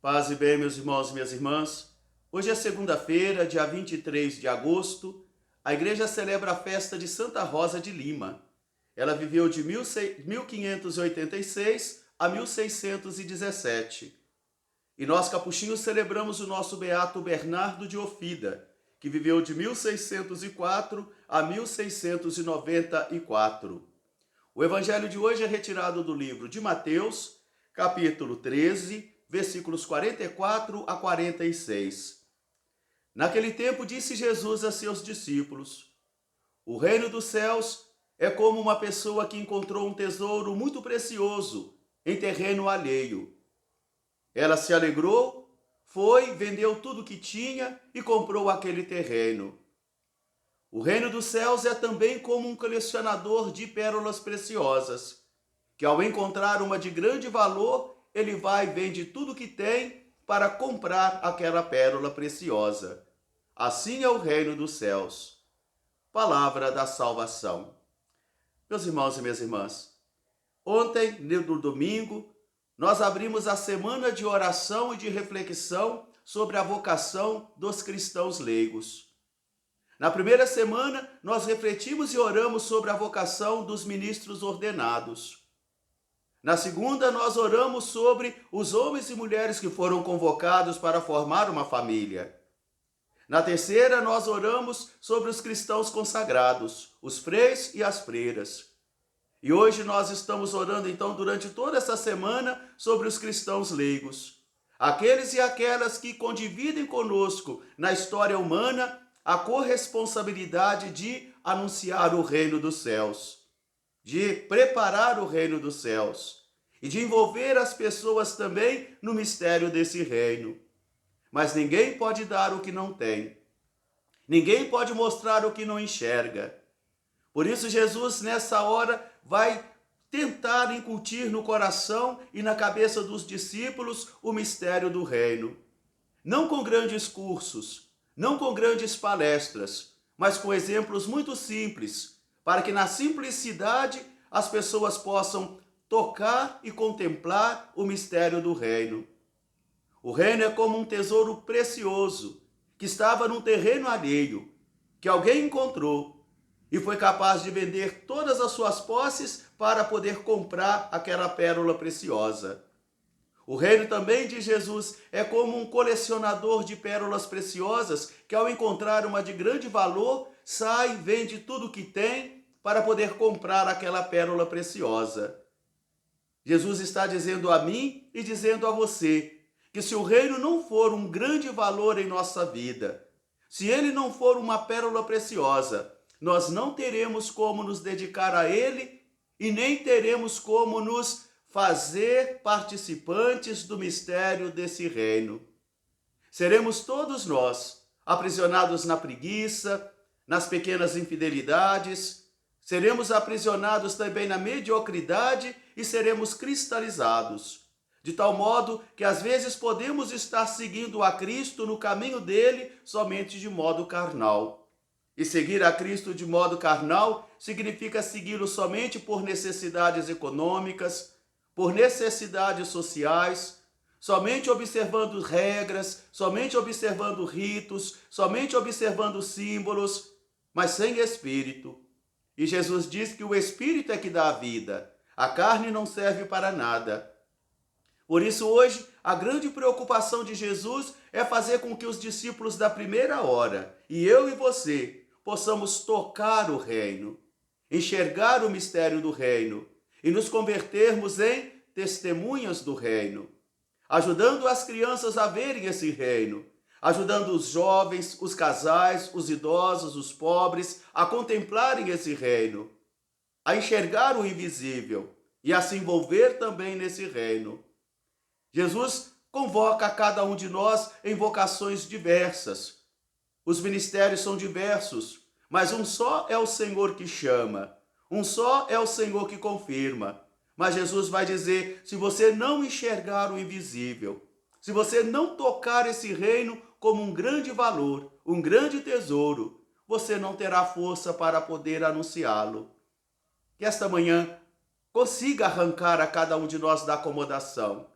Paz e bem, meus irmãos e minhas irmãs. Hoje é segunda-feira, dia 23 de agosto. A igreja celebra a festa de Santa Rosa de Lima. Ela viveu de 1586 a 1617. E nós, capuchinhos, celebramos o nosso beato Bernardo de Ofida, que viveu de 1604 a 1694. O evangelho de hoje é retirado do livro de Mateus, capítulo 13, versículos 44 a 46. Naquele tempo disse Jesus a seus discípulos: O reino dos céus é como uma pessoa que encontrou um tesouro muito precioso em terreno alheio. Ela se alegrou, foi, vendeu tudo que tinha e comprou aquele terreno. O reino dos céus é também como um colecionador de pérolas preciosas, que ao encontrar uma de grande valor, ele vai e vende tudo que tem para comprar aquela pérola preciosa. Assim é o reino dos céus. Palavra da salvação. Meus irmãos e minhas irmãs, ontem, no domingo, nós abrimos a semana de oração e de reflexão sobre a vocação dos cristãos leigos. Na primeira semana, nós refletimos e oramos sobre a vocação dos ministros ordenados. Na segunda, nós oramos sobre os homens e mulheres que foram convocados para formar uma família. Na terceira, nós oramos sobre os cristãos consagrados, os freis e as freiras. E hoje nós estamos orando, então, durante toda essa semana, sobre os cristãos leigos. Aqueles e aquelas que condividem conosco na história humana a corresponsabilidade de anunciar o reino dos céus, de preparar o reino dos céus e de envolver as pessoas também no mistério desse reino. Mas ninguém pode dar o que não tem. Ninguém pode mostrar o que não enxerga. Por isso Jesus, nessa hora, vai tentar incutir no coração e na cabeça dos discípulos o mistério do reino. Não com grandes cursos, não com grandes palestras, mas com exemplos muito simples, para que na simplicidade as pessoas possam tocar e contemplar o mistério do reino. O reino é como um tesouro precioso que estava num terreno alheio, que alguém encontrou e foi capaz de vender todas as suas posses para poder comprar aquela pérola preciosa. O reino também de Jesus é como um colecionador de pérolas preciosas que, ao encontrar uma de grande valor, sai e vende tudo o que tem para poder comprar aquela pérola preciosa. Jesus está dizendo a mim e dizendo a você que se o reino não for um grande valor em nossa vida, se ele não for uma pérola preciosa, nós não teremos como nos dedicar a ele e nem teremos como nos fazer participantes do mistério desse reino. Seremos todos nós aprisionados na preguiça, nas pequenas infidelidades, seremos aprisionados também na mediocridade e seremos cristalizados, de tal modo que às vezes podemos estar seguindo a Cristo no caminho dele somente de modo carnal. E seguir a Cristo de modo carnal significa segui-lo somente por necessidades econômicas, por necessidades sociais, somente observando regras, somente observando ritos, somente observando símbolos, mas sem espírito. E Jesus diz que o espírito é que dá a vida, a carne não serve para nada. Por isso hoje a grande preocupação de Jesus é fazer com que os discípulos da primeira hora, e eu e você, possamos tocar o reino, enxergar o mistério do reino e nos convertermos em testemunhas do reino, ajudando as crianças a verem esse reino, ajudando os jovens, os casais, os idosos, os pobres a contemplarem esse reino, a enxergar o invisível e a se envolver também nesse reino. Jesus convoca a cada um de nós em vocações diversas. Os ministérios são diversos, mas um só é o Senhor que chama, um só é o Senhor que confirma. Mas Jesus vai dizer, se você não enxergar o invisível, se você não tocar esse reino como um grande valor, um grande tesouro, você não terá força para poder anunciá-lo. Que esta manhã consiga arrancar a cada um de nós da acomodação,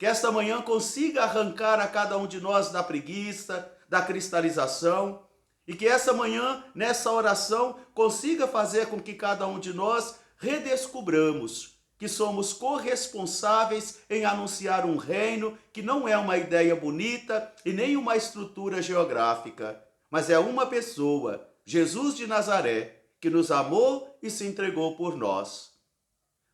que esta manhã consiga arrancar a cada um de nós da preguiça, da cristalização, e que essa manhã, nessa oração, consiga fazer com que cada um de nós redescubramos que somos corresponsáveis em anunciar um reino que não é uma ideia bonita e nem uma estrutura geográfica, mas é uma pessoa, Jesus de Nazaré, que nos amou e se entregou por nós.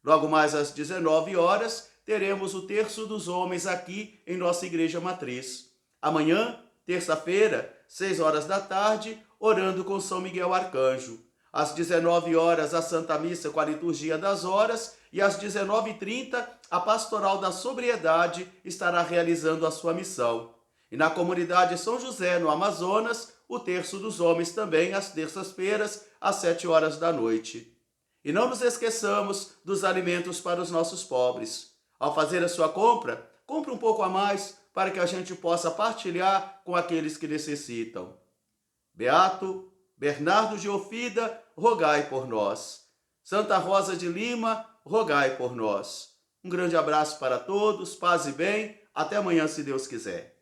Logo mais às 19 horas, teremos o Terço dos Homens aqui em nossa Igreja Matriz. Amanhã, terça-feira, 6 horas da tarde, orando com São Miguel Arcanjo. Às 19 horas, a Santa Missa com a Liturgia das Horas e às 19h30, a Pastoral da Sobriedade estará realizando a sua missão. E na comunidade São José, no Amazonas, o Terço dos Homens também às terças-feiras, às 7 horas da noite. E não nos esqueçamos dos alimentos para os nossos pobres. Ao fazer a sua compra, compre um pouco a mais para que a gente possa partilhar com aqueles que necessitam. Beato Bernardo de Ofida, rogai por nós. Santa Rosa de Lima, rogai por nós. Um grande abraço para todos, paz e bem. Até amanhã, se Deus quiser.